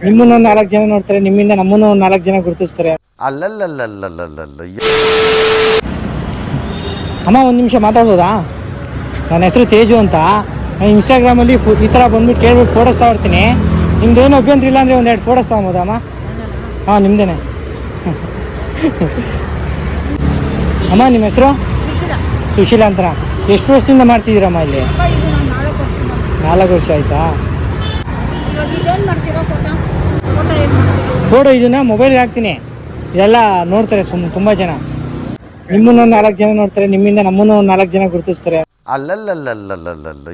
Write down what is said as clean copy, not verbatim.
ನಿಮ್ಮನ್ನ ಒಂದು 4 ಜನ ನೋಡ್ತಾರೆ, ನಿಮ್ಮಿಂದ ನಮ್ಮನ್ನ ಒಂದು 4 ಜನ ಗುರುತಿಸ್ತಾರೆ. ಅಲ್ಲಲ್ಲಲ್ಲಲ್ಲಲ್ಲಲ್ಲ. ಅಮ್ಮ ಒಂದು ನಿಮಿಷ ಮಾತಾಡ್ಬೋದಾ? ನನ್ನ ಹೆಸರು ತೇಜು ಅಂತ. ನಾನು ಇನ್ಸ್ಟಾಗ್ರಾಮಲ್ಲಿ ಈ ಥರ ಬಂದ್ಬಿಟ್ಟು ಕೇಳ್ಬಿಟ್ಟು ಫೋಟೋಸ್ ತಗೊಳ್ತೀನಿ. ನಿಮ್ದೇನು ಅಭ್ಯಂತರ ಇಲ್ಲ ಅಂದರೆ 1-2 ಫೋಟೋಸ್ ತೊಗೊಬೋದಾ ಅಮ್ಮ? ಹಾಂ, ನಿಮ್ಮದೇನೆ. ಅಮ್ಮ ನಿಮ್ಮ ಹೆಸರು? ಸುಶೀಲಾ ಅಂತ. ಎಷ್ಟು ವರ್ಷದಿಂದ ಮಾಡ್ತಿದ್ದೀರಮ್ಮ ಇಲ್ಲಿ? 4 ವರ್ಷ ಆಯಿತಾ? ಫೋಟೋ ಇದನ್ನ ಮೊಬೈಲ್ಗೆ ಹಾಕ್ತೀನಿ, ಇದೆಲ್ಲ ನೋಡ್ತಾರೆ ತುಂಬ ಜನ. ನಿಮ್ಮನ್ನ ಒಂದು 4 ಜನ ನೋಡ್ತಾರೆ, ನಿಮ್ಮಿಂದ ನಮ್ಮನ್ನ ಒಂದು 4 ಜನ ಗುರುತಿಸ್ತಾರೆ. ಅಲ್ಲಲ್ಲಲ್ಲಲ್ಲಲ್ಲಲ್ಲ.